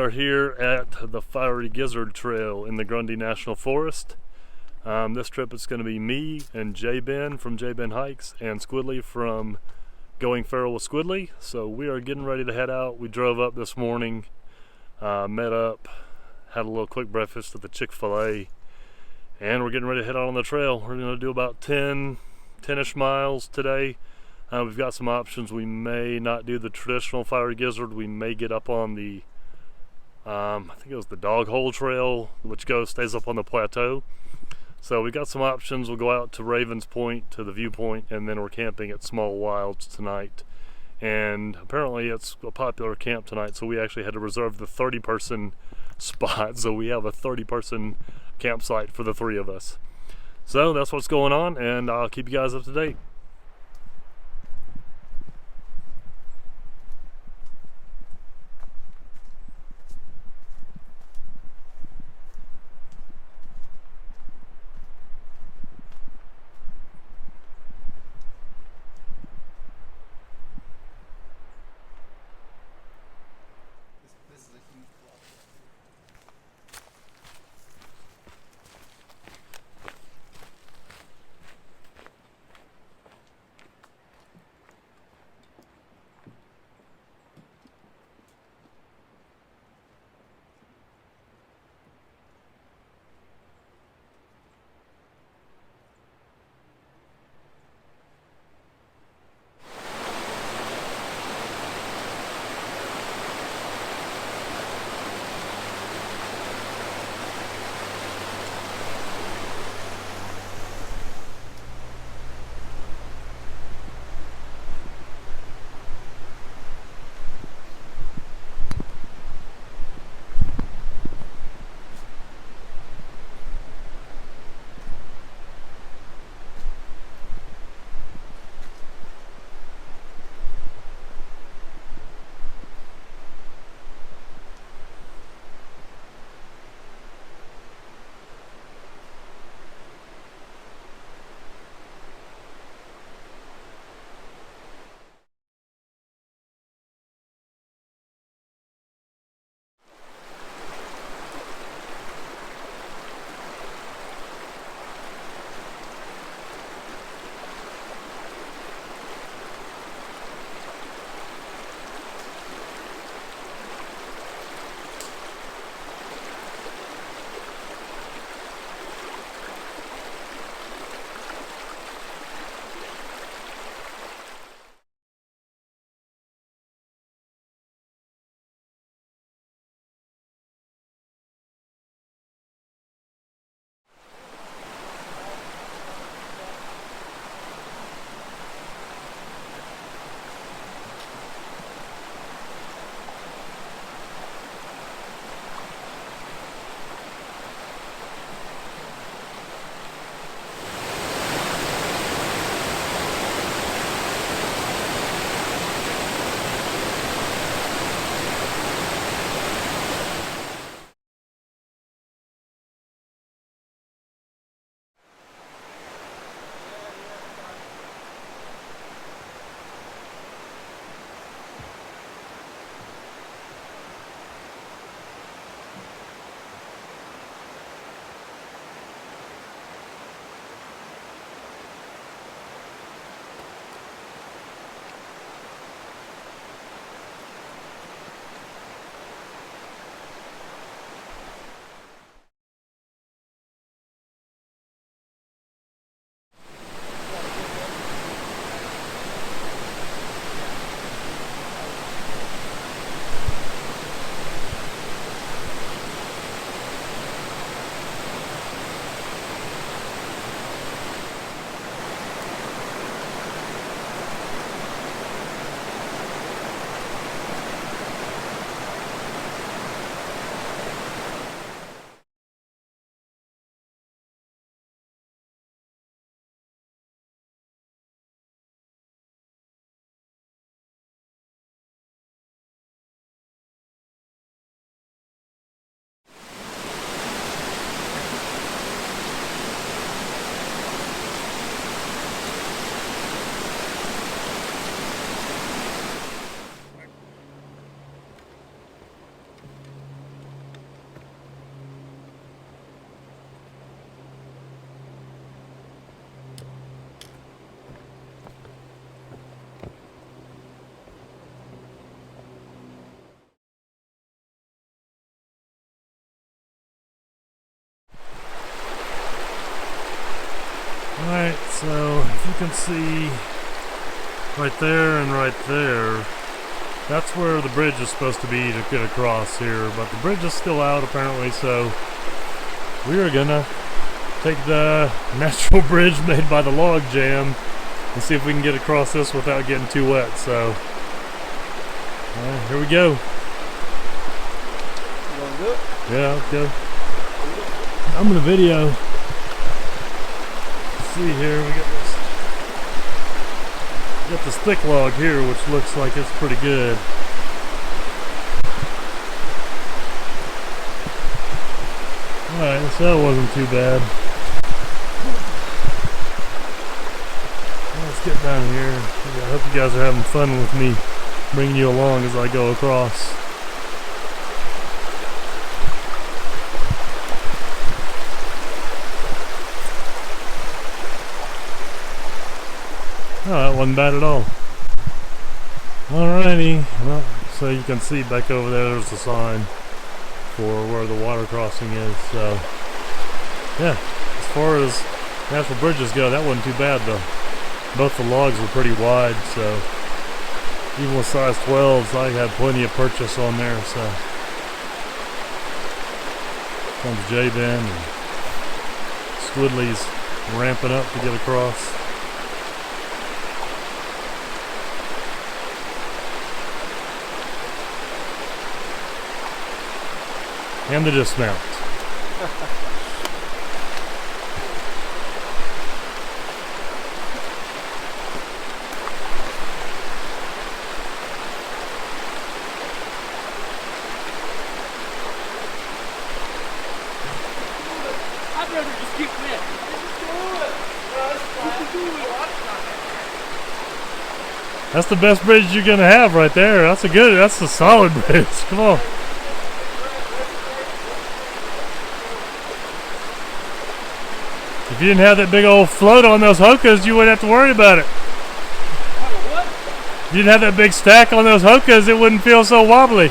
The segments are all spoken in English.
are here at the Fiery Gizzard Trail in the Grundy National Forest. This trip is going to be me and JBen from JBen Hikes and Squidly from Going Feral with Squidly. So we are getting ready to head out. We drove up this morning, met up, had a little quick breakfast at the Chick-fil-A, and we're getting ready to head out on the trail. We're going to do about 10-ish miles today. We've got some options. We may not do the traditional Fiery Gizzard. We may get up on the, I think it was the Dog Hole Trail, which stays up on the plateau. So we got some options. We'll go out to Ravens Point, to the viewpoint, and then we're camping at Small Wilds tonight. And apparently it's a popular camp tonight, so we actually had to reserve the 30-person spot. So we have a 30-person campsite for the three of us. So that's what's going on, and I'll keep you guys up to date. Alright, so if you can see right there and right there, that's where the bridge is supposed to be to get across here, but the bridge is still out apparently, so we are gonna take the natural bridge made by the log jam and see if we can get across this without getting too wet. So here we go. You wanna do it? Yeah, let's go. I'm gonna video. Let's see here, we got this thick log here, which looks like it's pretty good. Alright, so that wasn't too bad. Let's get down here. I hope you guys are having fun with me bringing you along as I go across. Oh, that wasn't bad at all. Alrighty, well, so you can see back over there's the sign for where the water crossing is. So, yeah, as far as natural bridges go, that wasn't too bad though. Both the logs were pretty wide, so even with size 12s, I had plenty of purchase on there. So, comes JBen and Squidly's ramping up to get across. And the dismount. I'd rather just keep wet. That's the best bridge you're gonna have right there. That's a solid bridge. Come on. If you didn't have that big old float on those hokas, you wouldn't have to worry about it. What? If you didn't have that big stack on those hokas, it wouldn't feel so wobbly.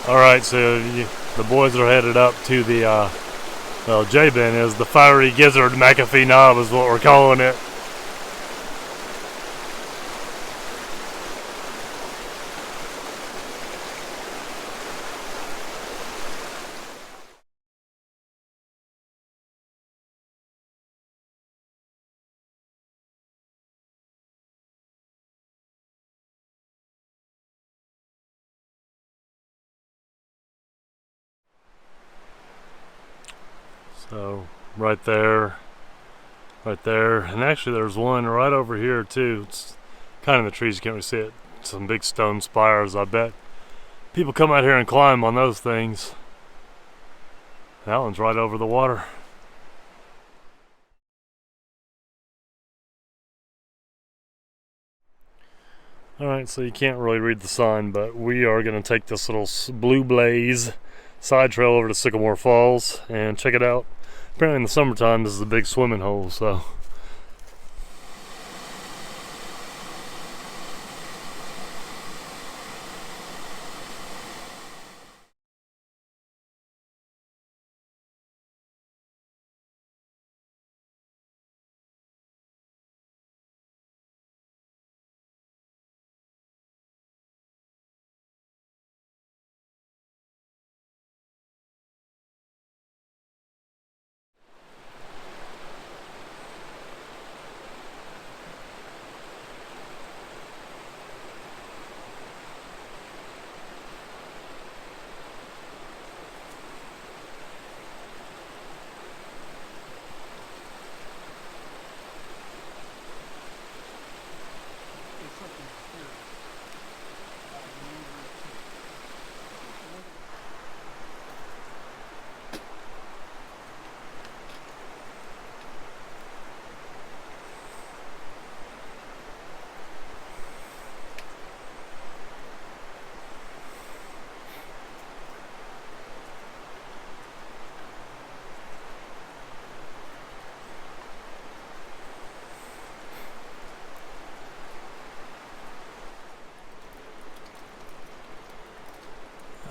Alright, so the boys are headed up to the, well, JBen is the Fiery Gizzard McAfee Knob is what we're calling it. So right there, and actually there's one right over here too. It's kind of in the trees, you can't really see it. Some big stone spires. I bet people come out here and climb on those things. That one's right over the water. Alright, so you can't really read the sign, but we are going to take this little blue blaze side trail over to Sycamore Falls and check it out. Apparently in the summertime this is a big swimming hole, so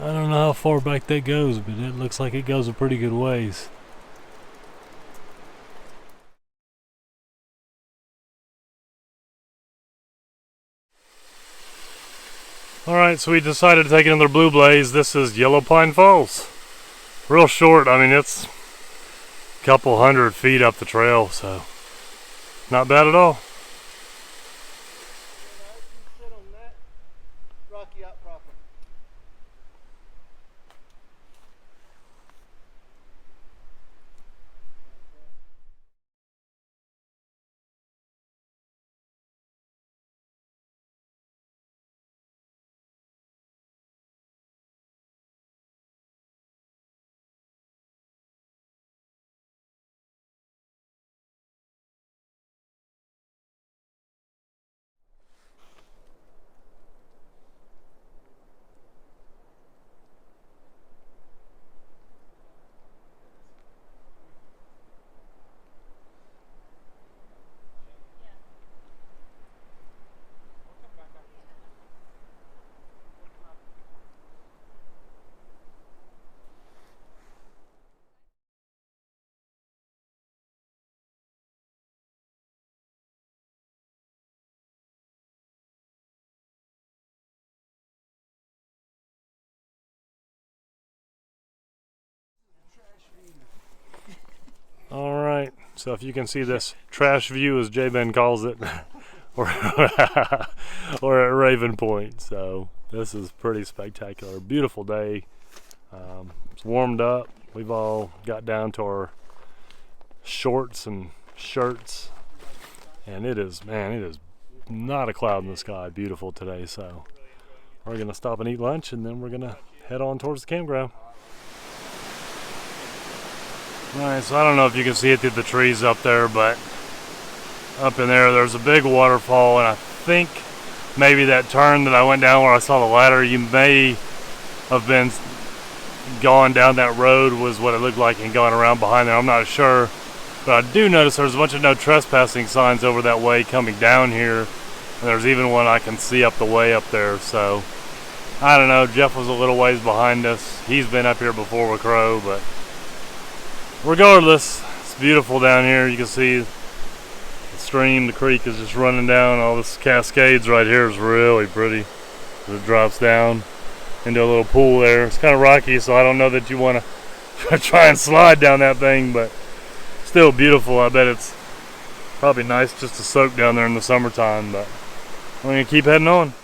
I don't know how far back that goes, but it looks like it goes a pretty good ways. Alright, so we decided to take another blue blaze. This is Yellow Pine Falls. Real short, I mean it's a couple 100 feet up the trail, so not bad at all. Alright, so if you can see this trash view as JBen calls it, or, or at Raven Point, so this is pretty spectacular. Beautiful day. It's warmed up. We've all got down to our shorts and shirts, and it is, man, it is not a cloud in the sky. Beautiful today, so we're going to stop and eat lunch, and then we're going to head on towards the campground. Alright, so I don't know if you can see it through the trees up there, but up in there's a big waterfall, and I think maybe that turn that I went down where I saw the ladder, you may have been going down that road was what it looked like and going around behind there. I'm not sure, but I do notice there's a bunch of no trespassing signs over that way coming down here, and there's even one I can see up the way up there, so I don't know. Jeff was a little ways behind us. He's been up here before with Crow, but regardless, it's beautiful down here. You can see the stream, the creek is just running down. All this cascades right here is really pretty. It drops down into a little pool there. It's kind of rocky, so I don't know that you want to try and slide down that thing, but still beautiful. I bet it's probably nice just to soak down there in the summertime, but I'm going to keep heading on.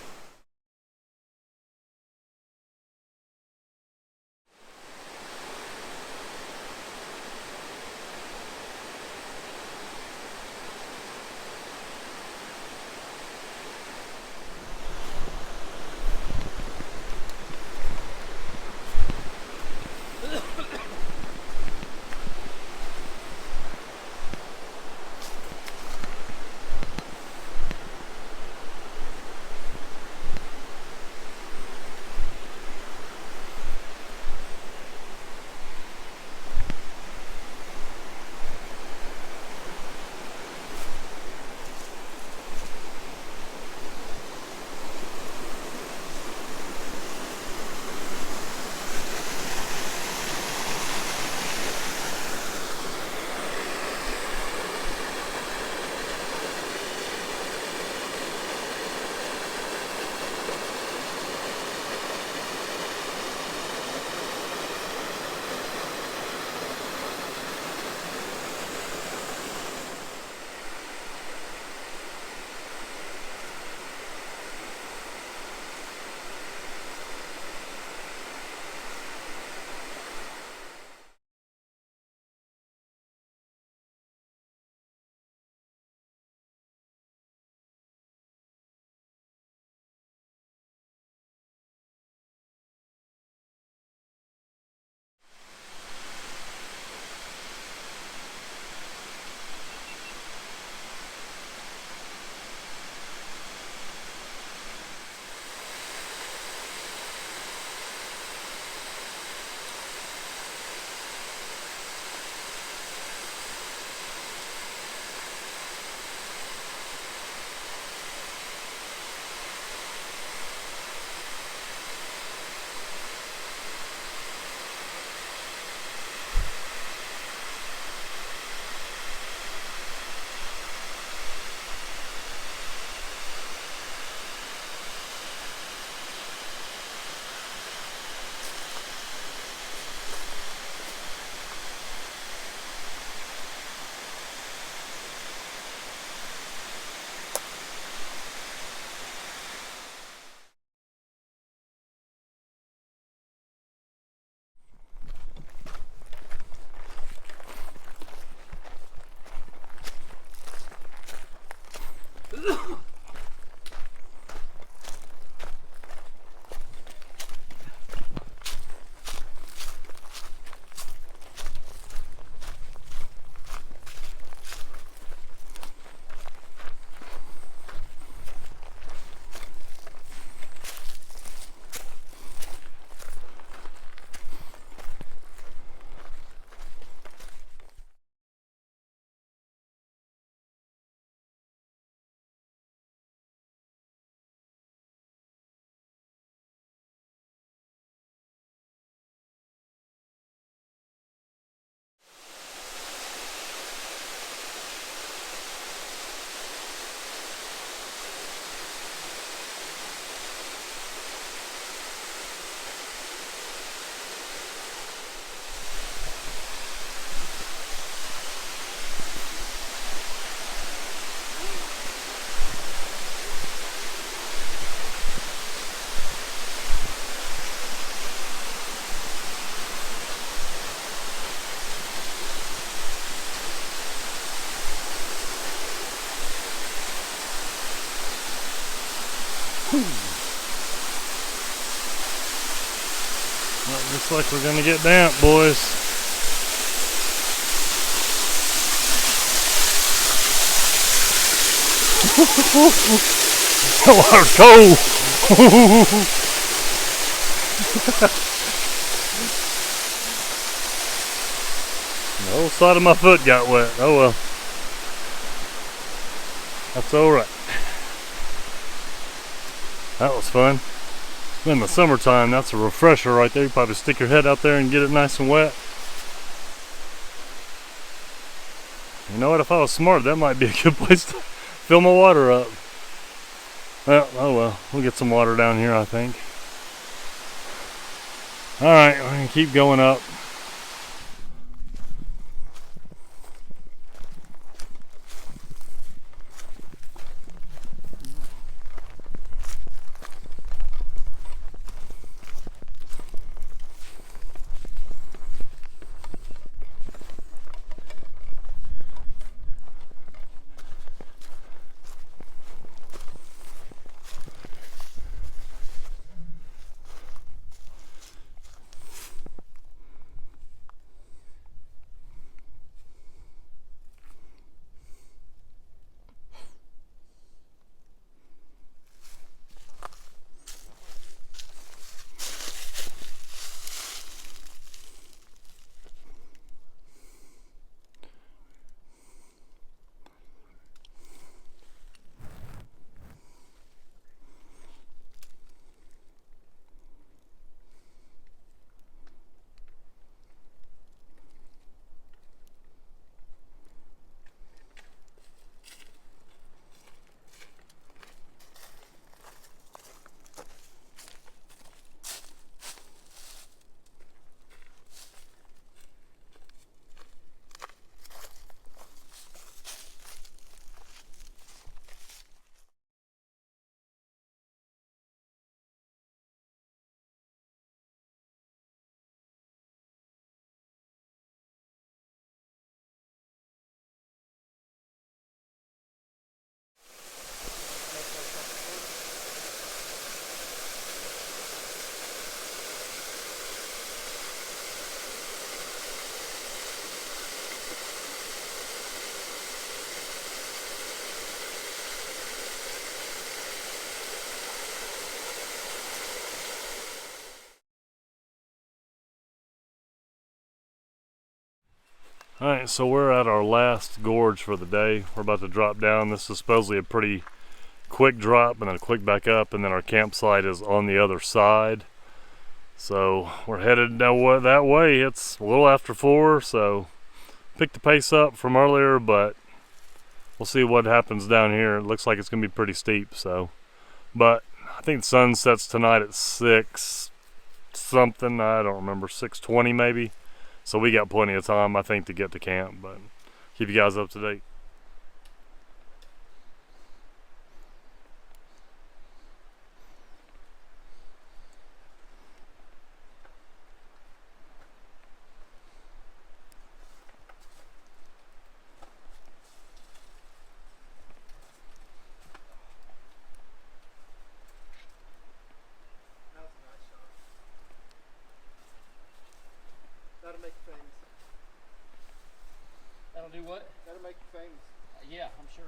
Well, looks like we're gonna get damp, boys. The water's cold. The whole side of my foot got wet. Oh well. That's alright. That was fun. In the summertime, that's a refresher right there. You probably stick your head out there and get it nice and wet. You know what? If I was smart, that might be a good place to fill my water up. Well, oh well. We'll get some water down here, I think. Alright, we're going to keep going up. Alright, so we're at our last gorge for the day. We're about to drop down. This is supposedly a pretty quick drop and then a quick back up, and then our campsite is on the other side. So we're headed that way. It's a little after 4, so picked the pace up from earlier, but we'll see what happens down here. It looks like it's going to be pretty steep, so. But I think the sun sets tonight at 6 something, I don't remember, 6:20 maybe. So we got plenty of time, I think, to get to camp, but keep you guys up to date. That'll make you famous. That'll do what? That'll make you famous. Yeah, I'm sure.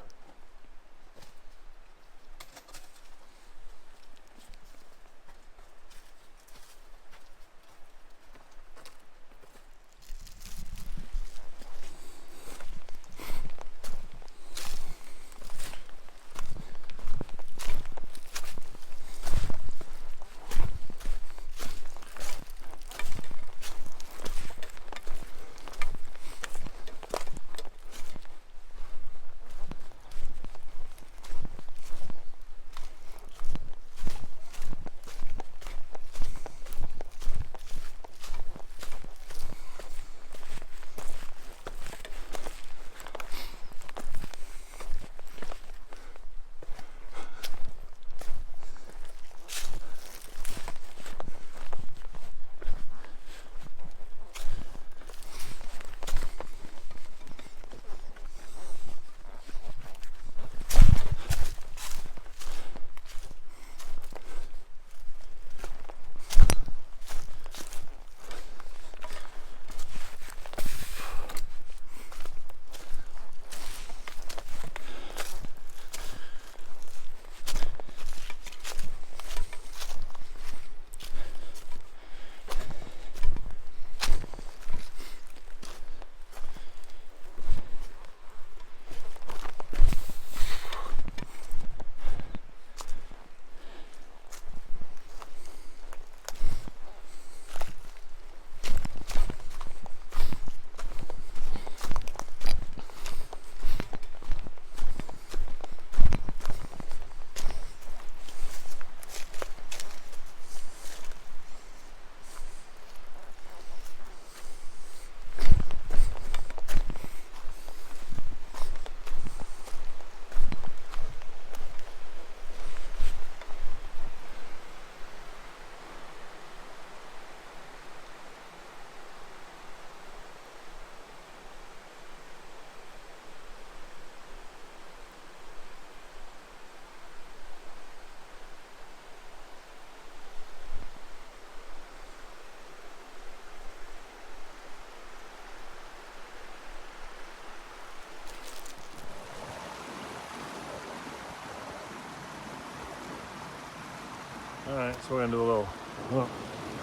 Alright, so we're gonna do a little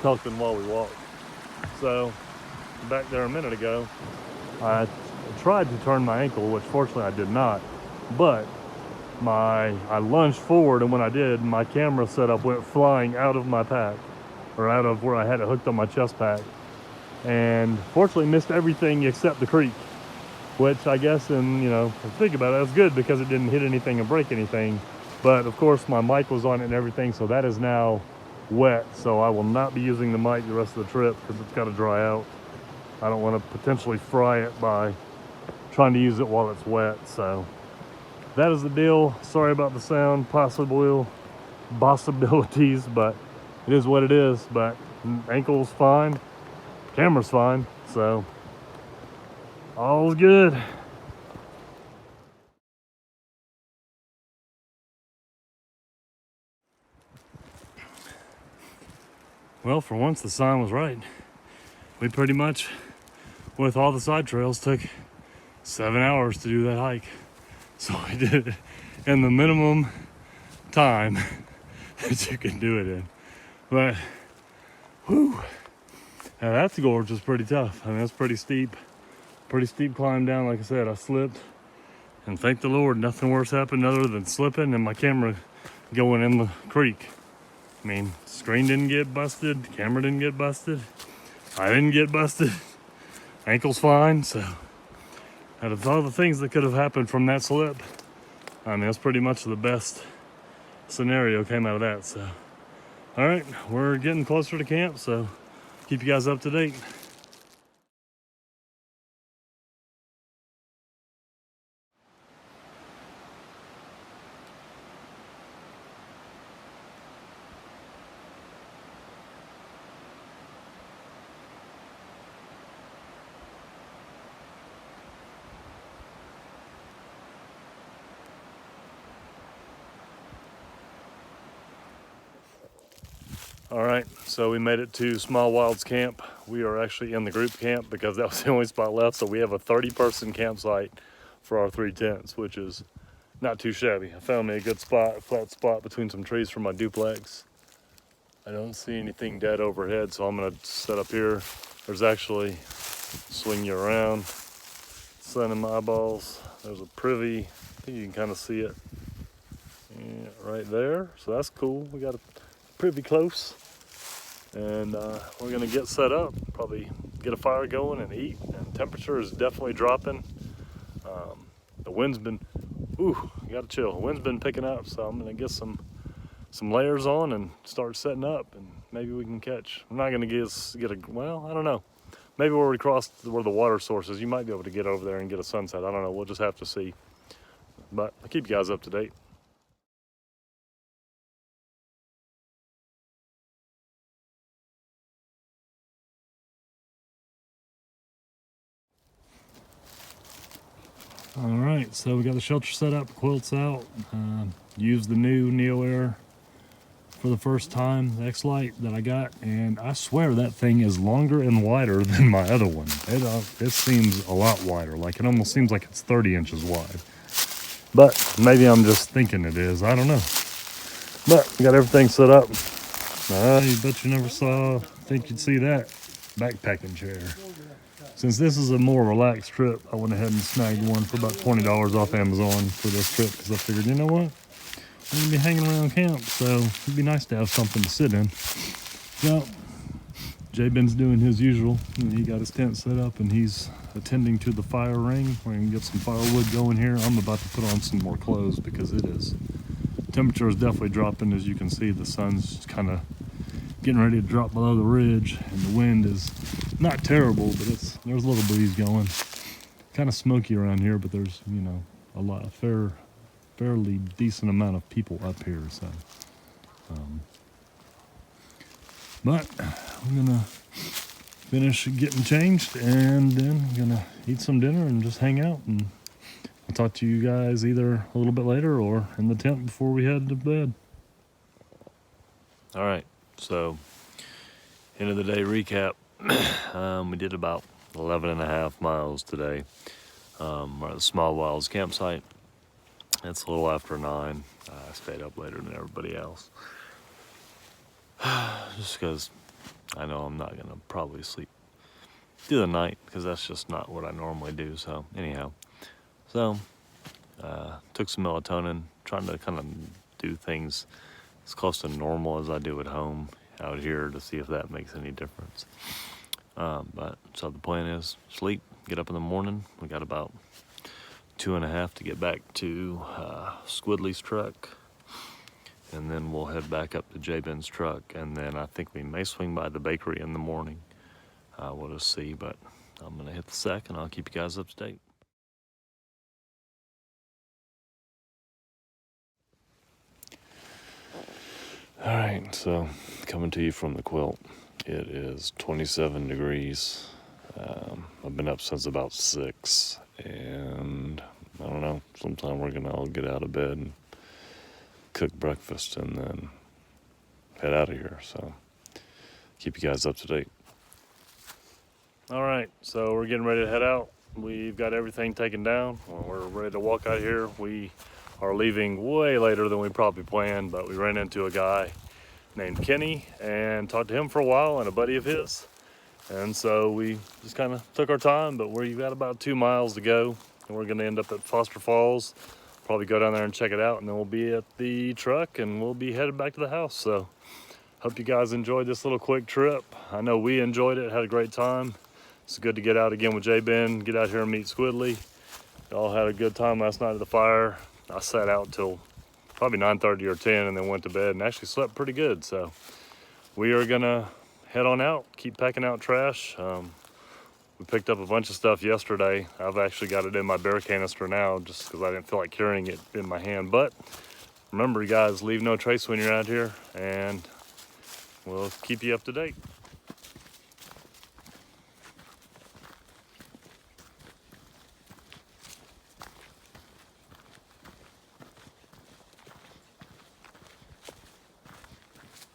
talking while we walk. So, back there a minute ago, I tried to turn my ankle, which fortunately I did not, but I lunged forward, and when I did, my camera setup went flying out of my pack, or out of where I had it hooked on my chest pack, and fortunately missed everything except the creek, which I guess, and you know, think about it, that's good because it didn't hit anything and break anything. But of course my mic was on it and everything, so that is now wet, so I will not be using the mic the rest of the trip because it's got to dry out. I don't want to potentially fry it by trying to use it while it's wet. So that is the deal. Sorry about the sound possibilities, but it is what it is. But ankle's fine, camera's fine, so all's good. Well, for once the sign was right. We pretty much, with all the side trails, took 7 hours to do that hike. So we did it in the minimum time that you can do it in. But, whew, now that gorge was pretty tough. I mean, that's pretty steep climb down. Like I said, I slipped, and thank the Lord, nothing worse happened other than slipping and my camera going in the creek. I mean, screen didn't get busted, camera didn't get busted, I didn't get busted, ankle's fine. So out of all the things that could have happened from that slip, I mean, that's pretty much the best scenario came out of that. So, all right, we're getting closer to camp, so keep you guys up to date. All right, so we made it to Small Wilds Camp. We are actually in the group camp because that was the only spot left. So we have a 30-person campsite for our 3 tents, which is not too shabby. I found me a good spot, a flat spot between some trees for my duplex. I don't see anything dead overhead, so I'm gonna set up here. There's actually, swing you around, sun in my eyeballs. There's a privy, I think you can kind of see it, yeah, right there. So that's cool. We got a privy close. And we're gonna get set up, probably get a fire going and eat. And temperature is definitely dropping. The wind's been, ooh, you gotta chill. The wind's been picking up, so I'm gonna get some layers on and start setting up, and maybe we can catch. I'm not gonna get a, well, I don't know. Maybe where we cross where the water source is, you might be able to get over there and get a sunset. I don't know, we'll just have to see. But I'll keep you guys up to date. All right, so we got the shelter set up, quilts out, used the new Neo Air for the first time, the X-Lite that I got, and I swear that thing is longer and wider than my other one. It seems a lot wider, like it almost seems like it's 30 inches wide. But maybe I'm just thinking it is, I don't know. But we got everything set up. You bet you never think you'd see that backpacking chair. Since this is a more relaxed trip, I went ahead and snagged one for about $20 off Amazon for this trip because I figured, you know what? We're going to be hanging around camp, so it'd be nice to have something to sit in. So, JBen's doing his usual. He got his tent set up and he's attending to the fire ring. We're going to get some firewood going here. I'm about to put on some more clothes because temperature is definitely dropping. As you can see, the sun's kind of getting ready to drop below the ridge, and the wind is not terrible, but there's a little breeze going. Kind of smoky around here, but there's, you know, a fairly decent amount of people up here. So, but I'm gonna finish getting changed, and then I'm gonna eat some dinner and just hang out. And I'll talk to you guys either a little bit later or in the tent before we head to bed. All right. So, end of the day recap. We did about 11.5 miles today. We're at the Small Wilds campsite. It's a little after 9. I stayed up later than everybody else. just because I know I'm not gonna probably sleep through the night because that's just not what I normally do. So anyhow, took some melatonin, trying to kind of do things as close to normal as I do at home out here to see if that makes any difference. But so the plan is sleep, get up in the morning. We got about 2.5 to get back to Squidly's truck, and then we'll head back up to JBen's truck, and then I think we may swing by the bakery in the morning. We'll just see, but I'm gonna hit the sack and I'll keep you guys up to date. All right, so coming to you from the quilt. It is 27 degrees. I've been up since about 6, and I don't know, sometime we're gonna all get out of bed and cook breakfast and then head out of here. So keep you guys up to date. All right, so we're getting ready to head out. We've got everything taken down. We're ready to walk out here. We are leaving way later than we probably planned, but we ran into a guy named Kenny and talked to him for a while, and a buddy of his. And so we just kind of took our time, but we've got about 2 miles to go, and we're gonna end up at Foster Falls. Probably go down there and check it out, and then we'll be at the truck and we'll be headed back to the house. So hope you guys enjoyed this little quick trip. I know we enjoyed it, had a great time. It's good to get out again with JBen, get out here and meet Squidly. We all had a good time last night at the fire. I sat out till probably 9:30 or 10 and then went to bed and actually slept pretty good. So we are gonna head on out, keep packing out trash. We picked up a bunch of stuff yesterday. I've actually got it in my bear canister now just because I didn't feel like carrying it in my hand. But remember, you guys, leave no trace when you're out here, and we'll keep you up to date.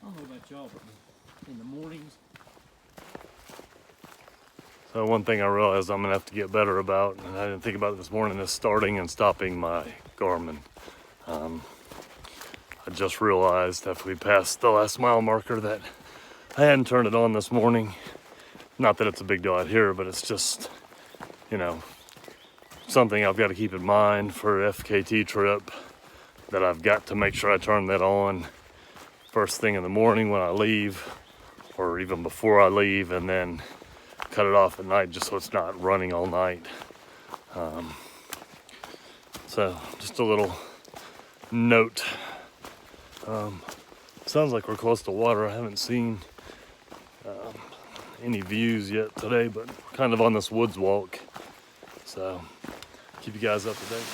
I don't know about y'all, but in the mornings, So one thing I realized I'm gonna have to get better about, and I didn't think about it this morning, is starting and stopping my Garmin. I just realized after we passed the last mile marker that I hadn't turned it on this morning. Not that it's a big deal out here, but it's just, you know, something I've got to keep in mind for FKT trip, that I've got to make sure I turn that on first thing in the morning when I leave, or even before I leave, and then cut it off at night just so it's not running all night. So just a little note. Sounds like we're close to water. I haven't seen any views yet today, but we're kind of on this woods walk. So keep you guys up to date.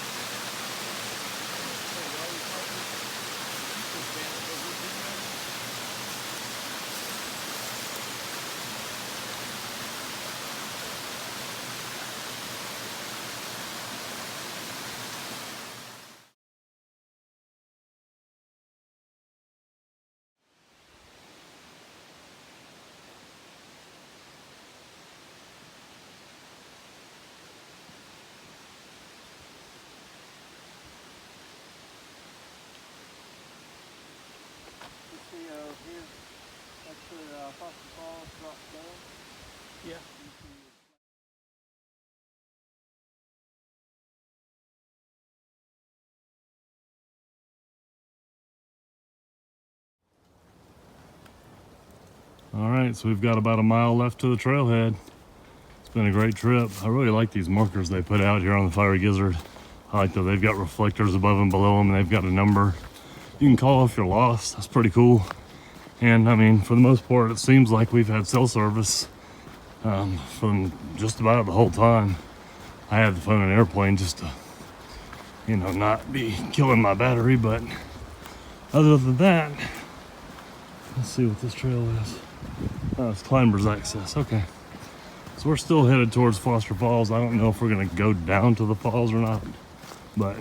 Here, that's where Foster Falls drops down. yeah. All right, so we've got about a mile left to the trailhead. It's been a great trip. I really like these markers they put out here on the Fiery Gizzard. I like that they've got reflectors above and below them, and they've got a number you can call if you're lost. That's pretty cool. And I mean, for the most part, it seems like we've had cell service from just about the whole time. I had the phone in airplane just to, you know, not be killing my battery. But other than that, let's see what this trail is. Oh, it's Climbers Access. Okay. So we're still headed towards Foster Falls. I don't know if we're gonna go down to the falls or not, but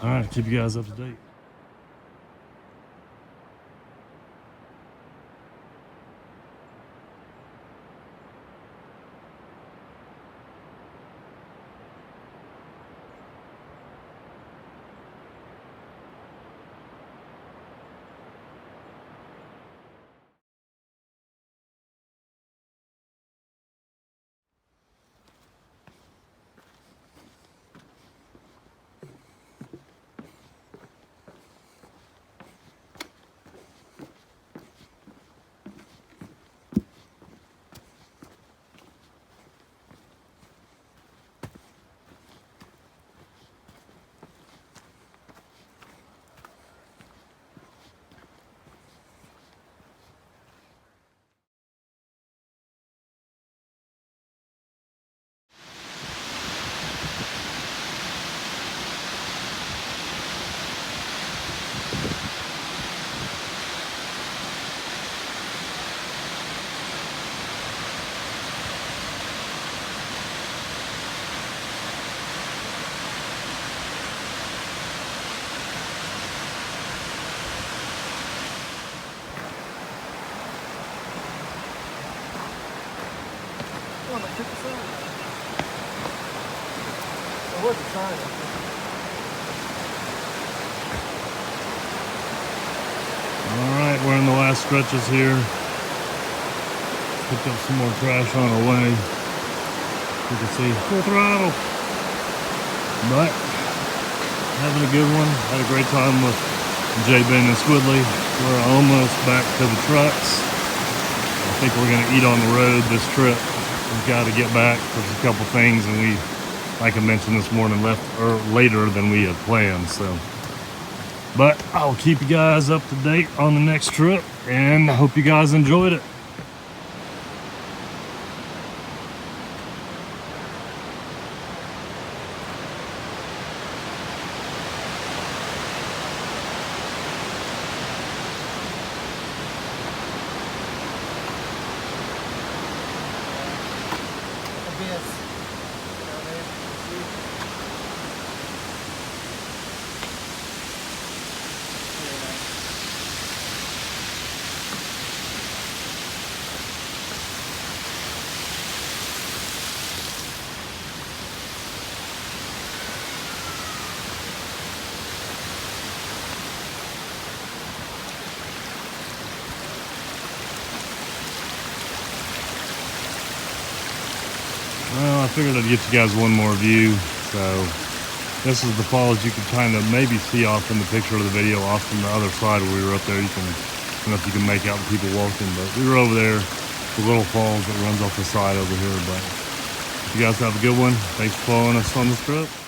all right, keep you guys up to date. one that took us over. There was a sign up there. Alright, we're in the last stretches here. Picked up some more trash on our way. You can see full throttle. But having a good one. Had a great time with JBen and Squidly. We're almost back to the trucks. I think we're gonna eat on the road this trip. We've got to get back. There's a couple things, and we, like I mentioned this morning, left later than we had planned. So, but I'll keep you guys up to date on the next trip, and I hope you guys enjoyed it. Well, I figured I'd get you guys one more view. So this is the falls. You can kind of maybe see off in the picture of the video off from the other side where we were up there. You can, I don't know if you can make out the people walking, but we were over there, the little falls that runs off the side over here. But you guys have a good one. Thanks for following us on this trip.